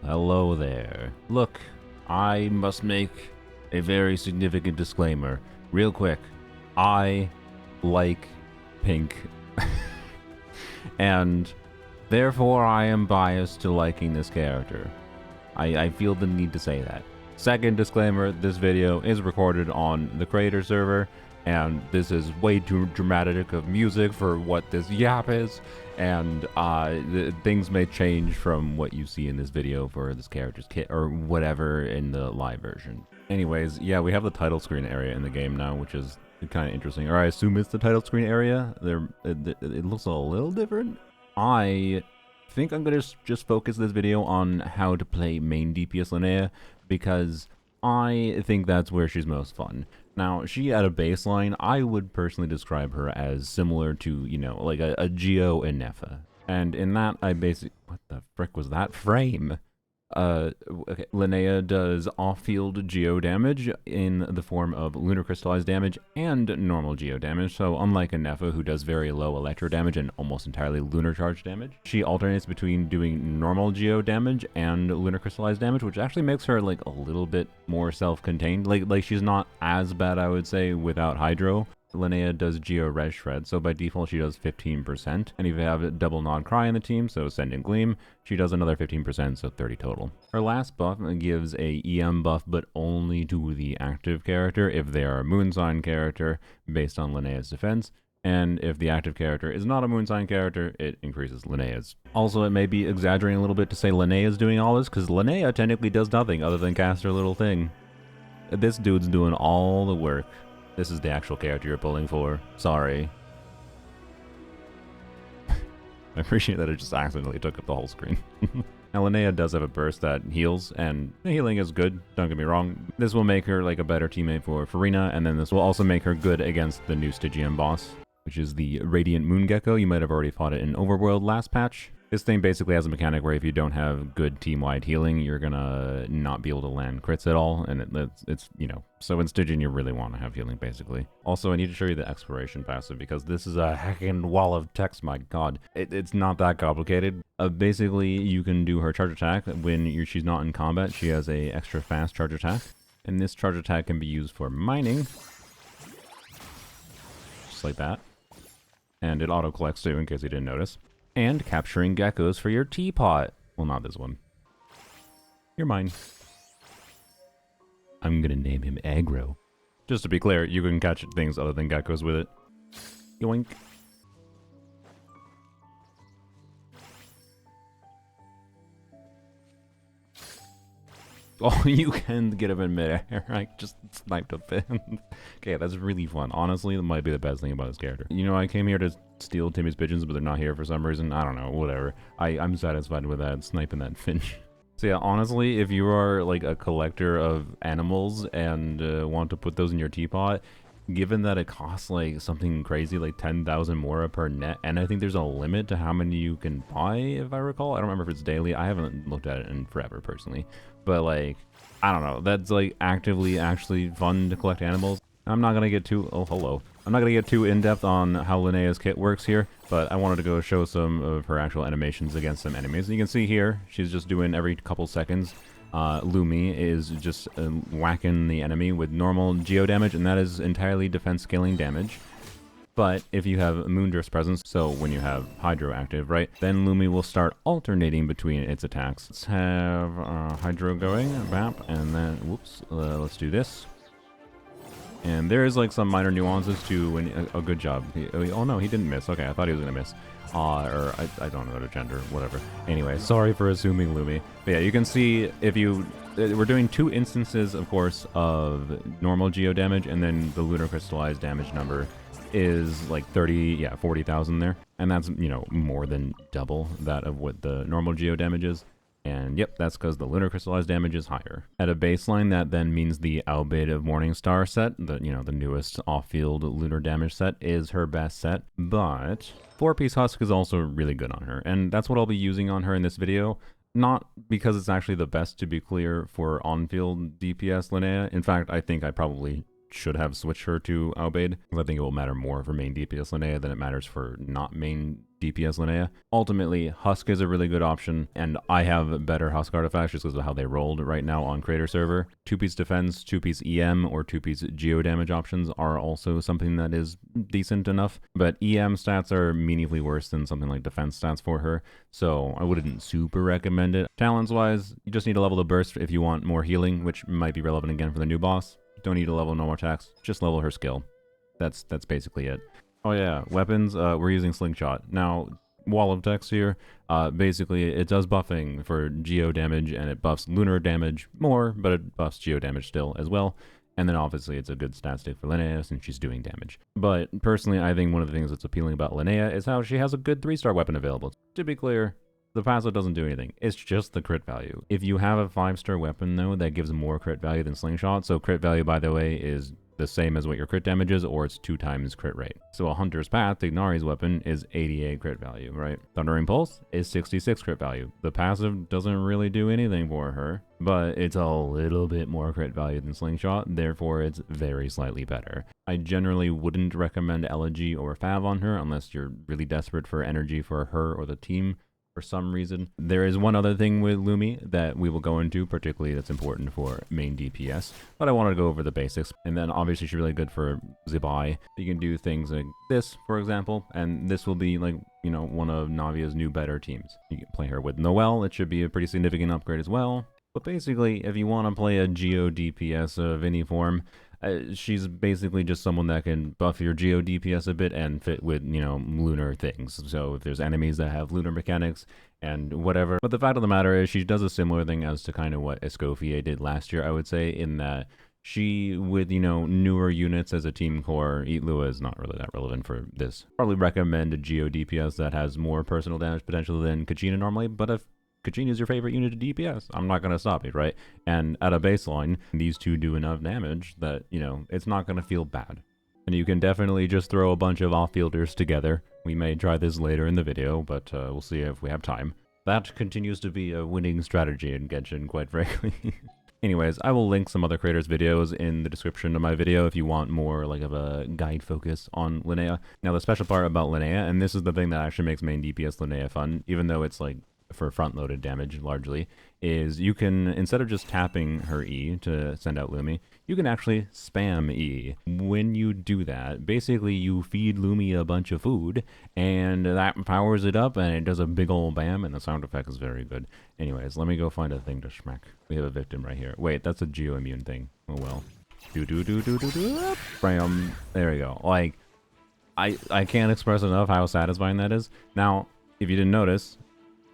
Hello there. Look, I must make a very significant disclaimer. Real quick, I like pink. And therefore I am biased to liking this character. I feel the need to say that. Second disclaimer, this video is recorded on the creator server, and this is way too dramatic of music for what this yap is, and things may change from what you see in this video for this character's kit or whatever in the live version. Anyways, yeah, we have the title screen area in the game now, which is kind of interesting. Or I assume it's the title screen area. It looks a little different. I think I'm gonna just focus this video on how to play main DPS Linnea, because I think that's where she's most fun. Now, she at a baseline, I would personally describe her as similar to, you know, like a Geo and Nefa. And in that, I basically... What the frick was that frame? Okay. Linnea does off-field Geo damage in the form of lunar crystallized damage and normal Geo damage, so unlike a Nefa who does very low electro damage and almost entirely lunar charge damage, she alternates between doing normal Geo damage and lunar crystallized damage, which actually makes her like a little bit more self-contained. Like she's not as bad, I would say, without Hydro. Linnea does Geo Res Shred, so by default she does 15%, and if you have Double Nod Cry in the team, so Send and Gleam, she does another 15%, so 30 total. Her last buff gives a EM buff, but only to the active character if they are a Moon Sign character, based on Linnea's defense, and if the active character is not a Moon Sign character, it increases Linnea's. Also, it may be exaggerating a little bit to say Linnea is doing all this, because Linnea technically does nothing other than cast her little thing. This dude's doing all the work. This is the actual character you're pulling for. Sorry. I appreciate that it just accidentally took up the whole screen. Now, Linnea does have a burst that heals, and the healing is good, don't get me wrong. This will make her like a better teammate for Farina, and then this will also make her good against the new Stygian boss, which is the Radiant Moongecko. You might have already fought it in Overworld last patch. This thing basically has a mechanic where if you don't have good team-wide healing, you're gonna not be able to land crits at all, and it's you know, so in Stygian you really want to have healing, basically. Also, I need to show you the exploration passive, because this is a heckin' wall of text, my god. It's not that complicated. Basically, you can do her charge attack when she's not in combat. She has a extra fast charge attack, and this charge attack can be used for mining, just like that. And it auto-collects too, in case you didn't notice. And capturing geckos for your teapot. Well, not this one. You're mine. I'm gonna name him Aggro. Just to be clear, you can catch things other than geckos with it. Yoink. Oh, you can get him in midair. I just sniped a fin. Okay, that's really fun. Honestly, that might be the best thing about this character. You know, I came here to steal Timmy's pigeons, but they're not here for some reason. I don't know, whatever. I'm satisfied with that, sniping that finch. So yeah, honestly, if you are like a collector of animals and want to put those in your teapot, given that it costs like something crazy like 10,000 mora per net, and I think there's a limit to how many you can buy, if I recall. I don't remember if it's daily. I haven't looked at it in forever, personally. But like, I don't know, that's like actively actually fun to collect animals. I'm not gonna get too, oh hello. I'm not gonna get too in-depth on how Linnea's kit works here, but I wanted to go show some of her actual animations against some enemies. You can see here, she's just doing every couple seconds. Lumi is just whacking the enemy with normal Geo damage, and that is entirely defense scaling damage. But if you have Moondrift's presence, so when you have Hydro active, right, then Lumi will start alternating between its attacks. Let's have Hydro going, bap, and then, whoops, let's do this. And there is like some minor nuances to when, oh, good job. Oh no, he didn't miss. Okay, I thought he was gonna miss. Or I don't know the gender, whatever. Anyway, sorry for assuming Lumi. But yeah, you can see if you, we're doing 2 instances, of course, of normal Geo damage, and then the lunar crystallized damage number is like 40,000 there. And that's, you know, more than double that of what the normal Geo damage is. And yep, that's because the lunar crystallized damage is higher. At a baseline, that then means the Albeit of Morningstar set, the newest off-field lunar damage set, is her best set. But 4-piece Husk is also really good on her, and that's what I'll be using on her in this video. Not because it's actually the best, to be clear, for on-field DPS Linnea. In fact, I think I probably should have switched her to Albade. I think it will matter more for main DPS Linnea than it matters for not main DPS Linnea. Ultimately, Husk is a really good option, and I have better Husk artifacts just because of how they rolled right now on Creator Server. 2-piece defense, 2-piece EM, or 2-piece geo damage options are also something that is decent enough, but EM stats are meaningfully worse than something like defense stats for her, so I wouldn't super recommend it. Talents-wise, you just need to level the burst if you want more healing, which might be relevant again for the new boss. Don't need to level no more attacks, just level her skill. That's basically it. Oh yeah, weapons, we're using Slingshot. Now, wall of text here, basically it does buffing for geo damage and it buffs lunar damage more, but it buffs geo damage still as well. And then obviously it's a good stat stick for Linnea since she's doing damage. But personally, I think one of the things that's appealing about Linnea is how she has a good 3-star weapon available. To be clear, the passive doesn't do anything. It's just the crit value. If you have a 5-star weapon though, that gives more crit value than Slingshot. So crit value, by the way, is the same as what your crit damage is, or it's 2 times crit rate. So a Hunter's Path, Ignari's weapon, is 88 crit value, right? Thundering Pulse is 66 crit value. The passive doesn't really do anything for her, but it's a little bit more crit value than Slingshot, therefore it's very slightly better. I generally wouldn't recommend Elegy or Fav on her unless you're really desperate for energy for her or the team. For some reason. There is one other thing with Lumi that we will go into, particularly that's important for main DPS, but I wanted to go over the basics. And then obviously she's really good for Zibai. You can do things like this, for example, and this will be like, you know, one of Navia's new better teams. You can play her with Noelle, it should be a pretty significant upgrade as well. But basically, if you want to play a Geo DPS of any form, she's basically just someone that can buff your Geo DPS a bit and fit with, you know, lunar things. So if there's enemies that have lunar mechanics and whatever. But the fact of the matter is she does a similar thing as to kind of what Escoffier did last year, I would say, in that she, with, you know, newer units as a team core, Eat Lua is not really that relevant for this. Probably recommend a Geo DPS that has more personal damage potential than Kachina normally, but if Kachina is your favorite unit of DPS, I'm not going to stop you, right? And at a baseline, these two do enough damage that, you know, it's not going to feel bad. And you can definitely just throw a bunch of off-fielders together. We may try this later in the video, but we'll see if we have time. That continues to be a winning strategy in Genshin, quite frankly. Anyways, I will link some other creators' videos in the description of my video if you want more like of a guide focus on Linnea. Now, the special part about Linnea, and this is the thing that actually makes main DPS Linnea fun, even though it's like for front-loaded damage largely, is you can, instead of just tapping her E to send out Lumi, you can actually spam E. When you do that, basically you feed Lumi a bunch of food, and that powers it up, and it does a big ol' bam, and the sound effect is very good. Anyways, let me go find a thing to schmack. We have a victim right here. Wait, that's a geo-immune thing. Oh well. Bam. There we go. Like, I can't express enough how satisfying that is. Now, if you didn't notice,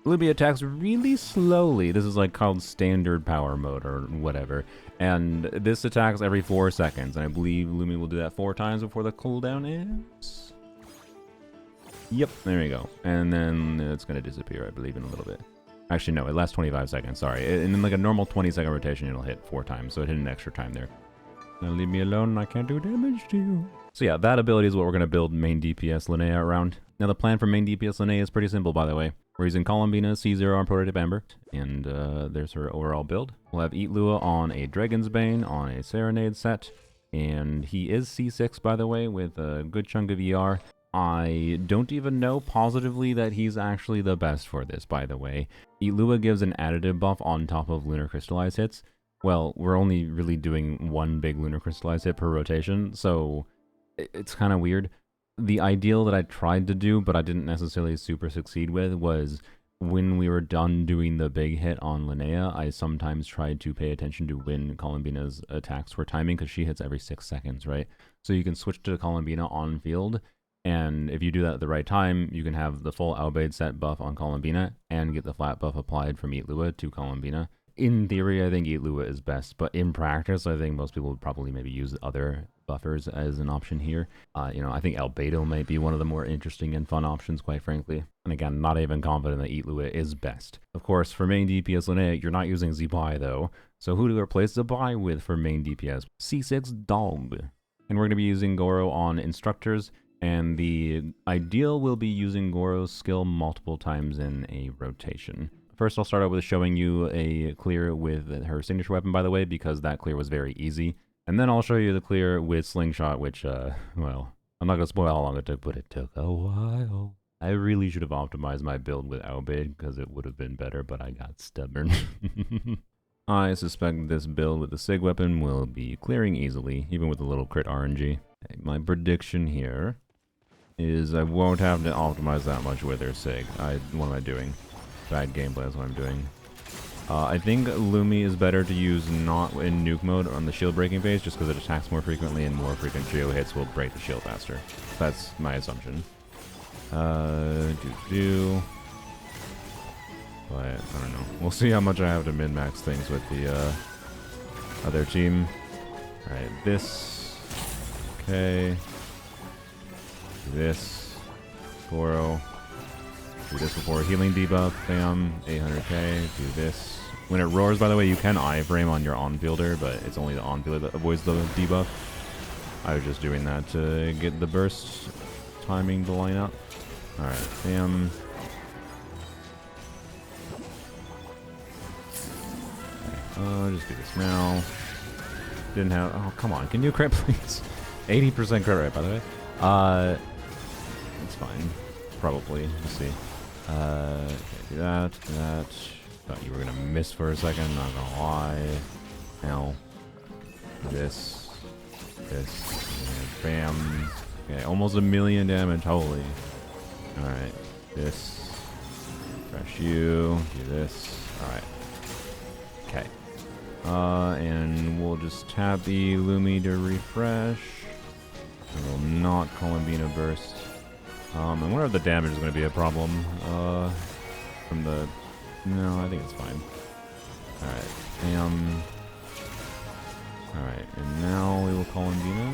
Lumi attacks really slowly. This is like called standard power mode or whatever. And this attacks every 4 seconds. And I believe Lumi will do that 4 times before the cooldown ends. Yep, there we go. And then it's going to disappear, I believe, in a little bit. Actually, no, it lasts 25 seconds, sorry. And then like a normal 20-second rotation, it'll hit 4 times. So it hit an extra time there. Now leave me alone, I can't do damage to you. So yeah, that ability is what we're going to build main DPS Linnea around. Now the plan for main DPS Linnea is pretty simple, by the way. We're using Columbina, C0 on Prototype Amber, and there's her overall build. We'll have Eat Lua on a Dragon's Bane, on a Serenade set, and he is C6, by the way, with a good chunk of ER. I don't even know positively that he's actually the best for this, by the way. Eat Lua gives an additive buff on top of Lunar Crystallize hits. Well, we're only really doing one big Lunar Crystallize hit per rotation, so it's kind of weird. The ideal that I tried to do, but I didn't necessarily super succeed with, was when we were done doing the big hit on Linnea, I sometimes tried to pay attention to when Columbina's attacks were timing, because she hits every 6 seconds, right? So you can switch to Columbina on field, and if you do that at the right time, you can have the full Albade set buff on Columbina, and get the flat buff applied from Eat Lua to Columbina. In theory, I think Eat Lua is best, but in practice, I think most people would probably maybe use other buffers as an option here. You know, I think Albedo might be one of the more interesting and fun options, quite frankly. And again, not even confident that Eat Lua is best. Of course, for main DPS Linnea, you're not using Zibai though. So who do we replace Zibai with for main DPS? C6 Dog. And we're going to be using Goro on Instructors, and the ideal will be using Goro's skill multiple times in a rotation. First, I'll start out with showing you a clear with her signature weapon, by the way, because that clear was very easy. And then I'll show you the clear with Slingshot, which, well, I'm not gonna spoil how long it took, but it took a while. I really should have optimized my build with Outbid, because it would have been better, but I got stubborn. I suspect this build with the SIG weapon will be clearing easily, even with a little crit RNG. Okay, my prediction here is I won't have to optimize that much with their SIG. What am I doing? Bad gameplay is what I'm doing. I think Lumi is better to use not in nuke mode on the shield breaking phase, just because it attacks more frequently and more frequent trio hits will break the shield faster. That's my assumption. But I don't know. We'll see how much I have to min-max things with the other team. Alright, this. Okay. Do this. Goro. Do this before healing debuff. Bam. 800k. Do this. When it roars, by the way, you can iframe on your on-fielder, but it's only the on-fielder that avoids the debuff. I was just doing that to get the burst timing to line up. Alright, bam. Just do this now. Didn't have... Oh, come on. Can you crit, please? 80% crit rate, by the way. It's fine. Probably. Let's see. Okay, do that. Do that. Thought you were gonna miss for a second. Not gonna lie. Now. This. This. And bam. Okay, almost 1,000,000 damage. Holy. Alright. This. Refresh you. Do this. Alright. Okay. And we'll just tap the Lumi to refresh. And we'll not Columbina burst. I wonder if the damage is going to be a problem. From the... No, I think it's fine. Alright. Alright, and now we will Columbina.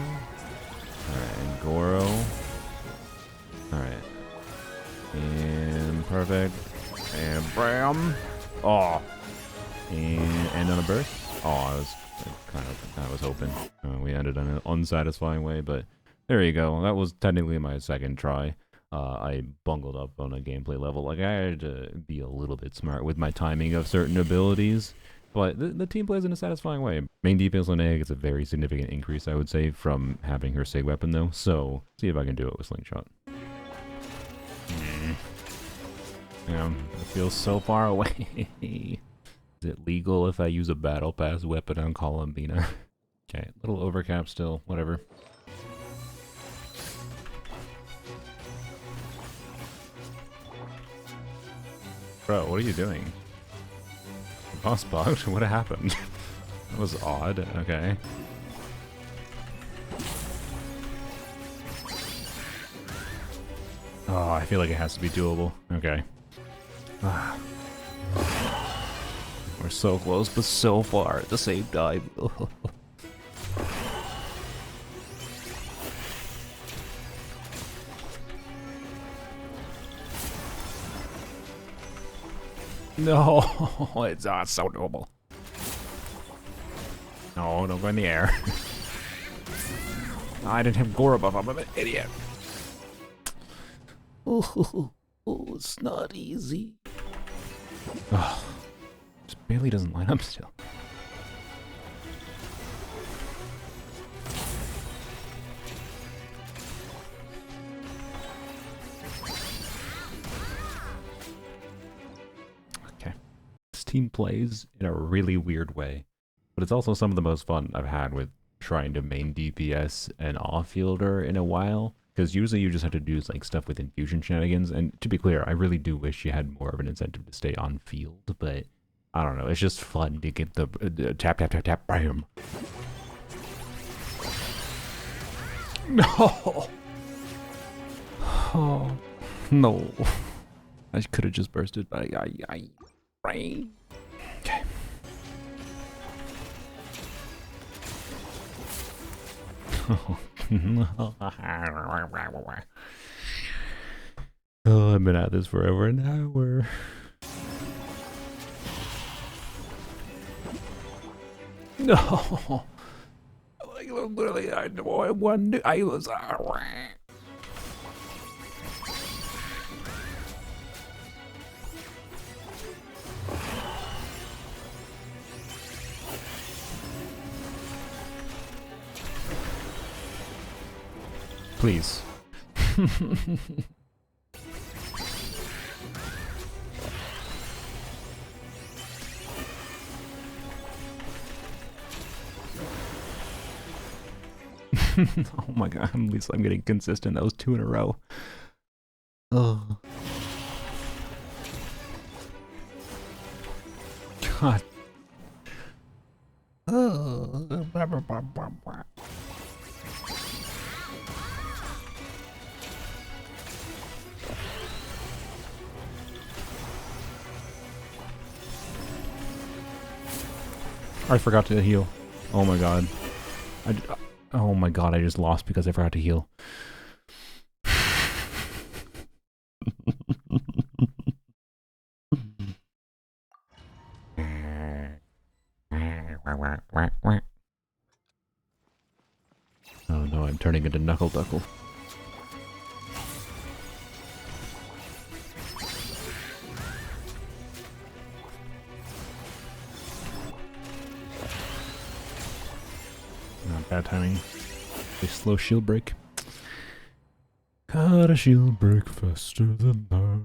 Alright, and Goro. Alright. And perfect. And bam! Oh! And end on a burst. Oh, I was hoping. We ended in an unsatisfying way, but there you go. That was technically my second try. I bungled up on a gameplay level. Like, I had to be a little bit smart with my timing of certain abilities, but the team plays in a satisfying way. Main DPS Linnea gets a very significant increase, I would say, from having her SIG weapon, though. So, see if I can do it with Slingshot. Yeah, it feels so far away. Is it legal if I use a battle pass weapon on Columbina? Okay, little overcap still, whatever. Bro, what are you doing? Boss bugged? What happened? That was odd, okay. Oh, I feel like it has to be doable. Okay. We're so close, but so far at the same time. No, it's not so doable. No, don't go in the air. I didn't have Goro buff. I'm an idiot. Oh, it's not easy. Oh, just barely doesn't line up still. Okay. This team plays in a really weird way, but it's also some of the most fun I've had with trying to main DPS an off-fielder in a while. Because usually you just have to do like stuff with infusion shenanigans, and to be clear, I really do wish you had more of an incentive to stay on field, but I don't know, it's just fun to get the tap, tap, tap, tap, bam. No! Oh, no. I could have just bursted, but right. Okay. Oh, I've been at this for over an hour. No, like literally, I was. Please. Oh my god, at least I'm getting consistent. That was 2 in a row. Oh. God. Oh. I forgot to heal. Oh my god. Oh my god, I just lost because I forgot to heal. Oh no, I'm turning into Knuckle Duckle. Not bad timing. A slow shield break. Got a shield break faster than that.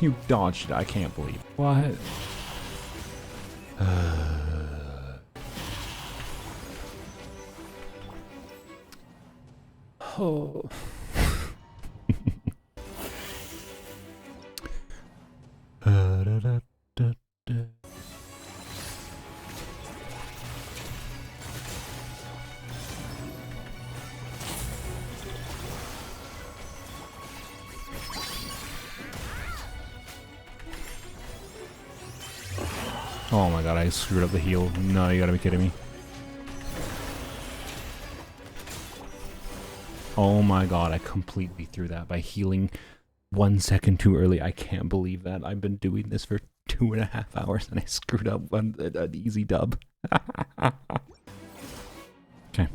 You dodged it, I can't believe. What? Oh. Oh my god, I screwed up the heal. No, you gotta be kidding me. Oh my god, I completely threw that by healing 1 second too early. I can't believe that. I've been doing this for 2.5 hours and I screwed up an easy dub. Okay.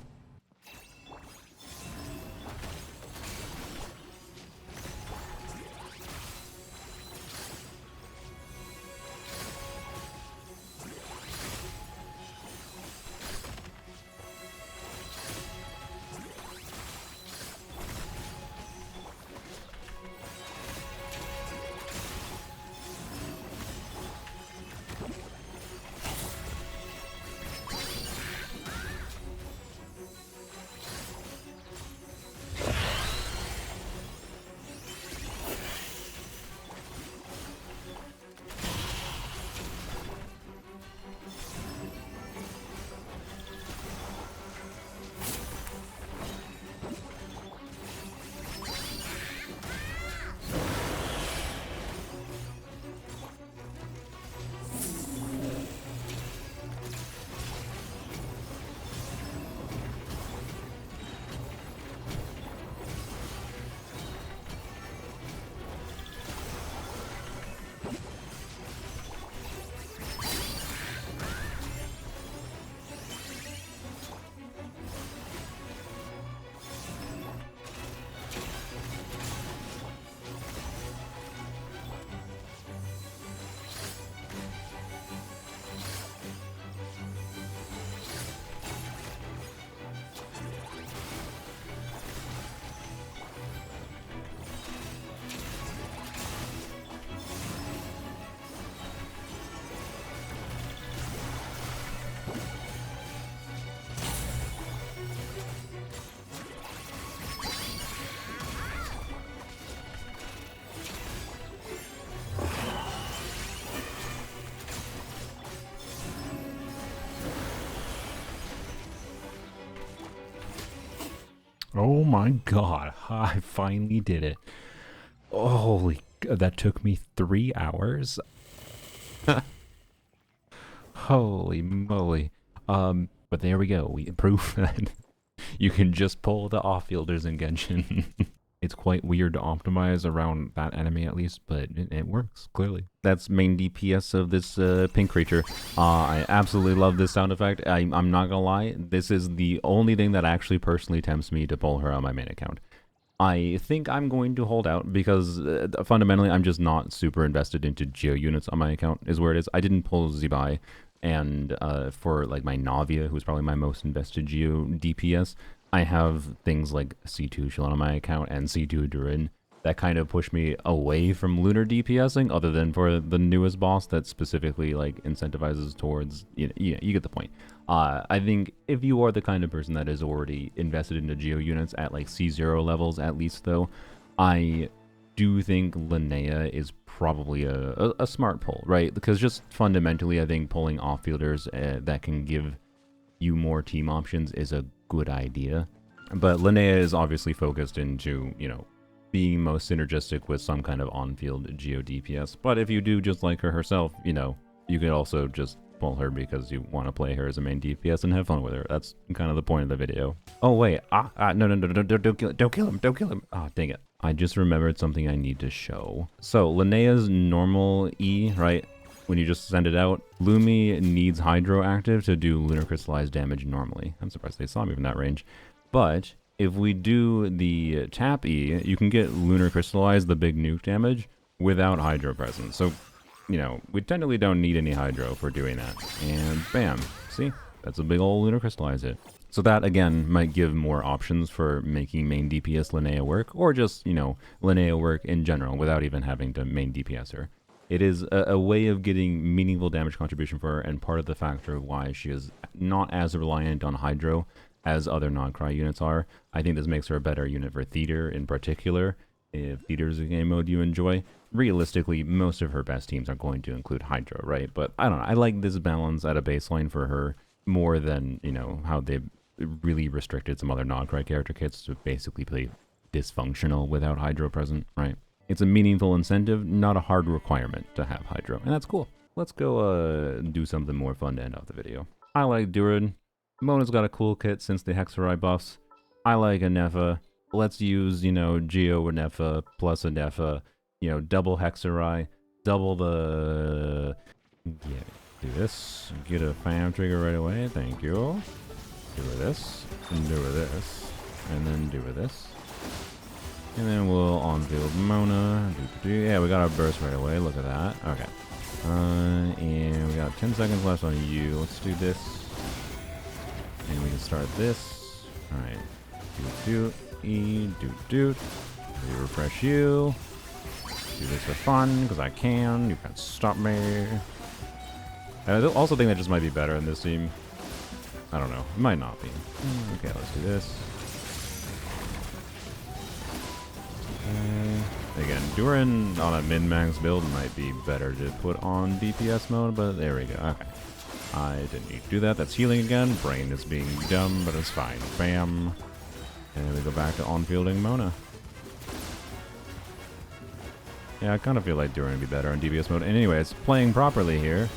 Oh my god, I finally did it. Holy, that took me 3 hours. Holy moly. But there we go, we improved that. You can just pull the off-fielders in Genshin. It's quite weird to optimize around that enemy at least, but it works, clearly. That's main DPS of this pink creature. I absolutely love this sound effect. I'm not gonna lie, this is the only thing that actually personally tempts me to pull her on my main account. I think I'm going to hold out because fundamentally I'm just not super invested into geo units on my account is where it is. I didn't pull Zibai And for like my Navia, who's probably my most invested Geo DPS, I have things like C2 Shell on my account and C2 Durin that kind of push me away from lunar DPSing, other than for the newest boss that specifically like incentivizes towards, you get the point. I think if you are the kind of person that is already invested into Geo units at like C0 levels at least though, I do think Linnea is probably a smart pull, right? Because just fundamentally, I think pulling off-fielders that can give you more team options is a good idea. But Linnea is obviously focused into, being most synergistic with some kind of on-field Geo DPS. But if you do just like her herself, you could also just pull her because you want to play her as a main DPS and have fun with her. That's kind of the point of the video. Oh wait, no, don't kill him. Ah, dang it. I just remembered something I need to show. So Linnea's normal E, right? When you just send it out, Lumi needs Hydro active to do Lunar Crystallized damage normally. I'm surprised they saw me from that range. But if we do the tap E, you can get Lunar Crystallized, the big nuke damage, without Hydro present. So, we technically don't need any Hydro for doing that. And bam, see? That's a big old Lunar Crystallize hit. So that, again, might give more options for making main DPS Linnea work, or just, Linnea work in general without even having to main DPS her. It is a way of getting meaningful damage contribution for her, and part of the factor of why she is not as reliant on Hydro as other non-Cry units are. I think this makes her a better unit for Theater in particular. If Theater is a game mode you enjoy, realistically, most of her best teams are going to include Hydro, right? But I don't know, I like this balance at a baseline for her more than, how they really restricted some other non-Cry character kits to basically play dysfunctional without Hydro present, right? It's a meaningful incentive, not a hard requirement to have Hydro, and that's cool. Let's go do something more fun to end off the video. I like Durin. Mona's got a cool kit since the Hexarai buffs. I like Anefa. Let's use, Geo Anefa plus Anefa, double Hexarai, double the... Yeah, do this. Get a Fam trigger right away, thank you. Do this, and do this, and then do this. And then we'll on-field Mona. Yeah, we got our burst right away, look at that. Okay. And we got 10 seconds left on you. Let's do this. And we can start this. Alright. We refresh you. Do this for fun, because I can. You can't stop me. I also think that just might be better in this team. I don't know. It might not be. Okay, let's do this. Again, Durin on a min-max build might be better to put on DPS mode, but there we go. Okay. I didn't need to do that. That's healing again. Brain is being dumb, but it's fine. Bam. And then we go back to on-fielding Mona. Yeah, I kind of feel like Durin would be better in DPS mode. Anyways, playing properly here,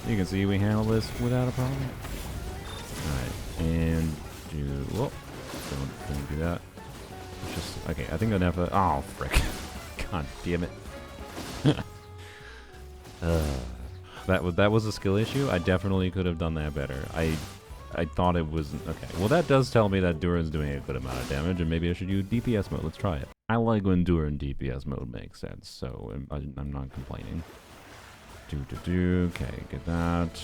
you can see we handle this without a problem. Alright, and do... Whoa. Don't do that. It's just... Okay, I think I'd have a... Oh, frick. God damn it. That was a skill issue. I definitely could have done that better. I thought it was... Okay, well that does tell me that Durin's doing a good amount of damage, and maybe I should use DPS mode. Let's try it. I like when Durin DPS mode makes sense, so I'm not complaining. Okay, get that.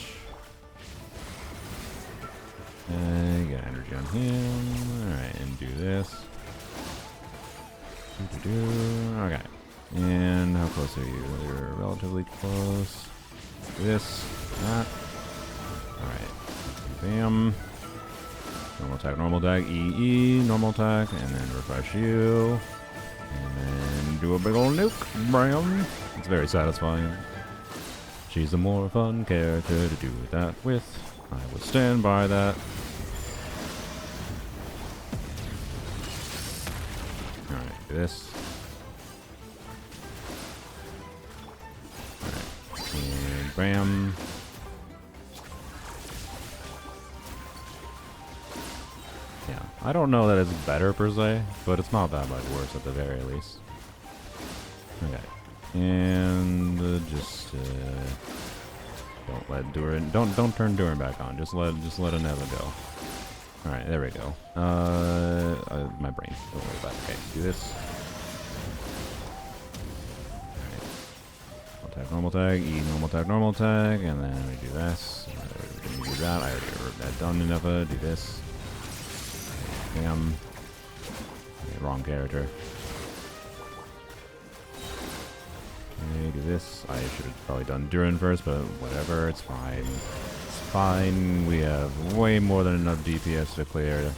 Get energy on him. Alright, and do this. Okay. And how close are you? You're relatively close. This, that. Alright. Bam. Normal attack, EE, normal attack, and then refresh you. And then do a big old nuke. Bam. It's very satisfying. She's a more fun character to do that with. I would stand by that. Alright, do this. Alright, and bam. Yeah, I don't know that it's better per se, but it's not that much worse at the very least. Okay, and just don't let Durin, don't turn Durin back on. Just let Anefa go. All right, there we go. My brain. Don't worry about it. Okay, do this. All right. I'll attack normal tag, and then we do this. We didn't do that. I already wrote that done enough. Do this. Bam. Okay, wrong character. Okay, do this. I should have probably done Durin first, but whatever. It's fine. It's fine. We have way more than enough DPS to clear.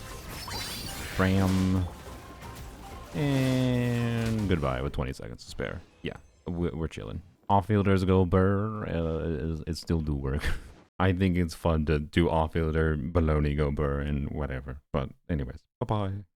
Bram. And goodbye with 20 seconds to spare. Yeah, we're chilling. Off-fielders go burr. It still do work. I think it's fun to do off-fielder baloney go burr and whatever. But anyways, bye-bye.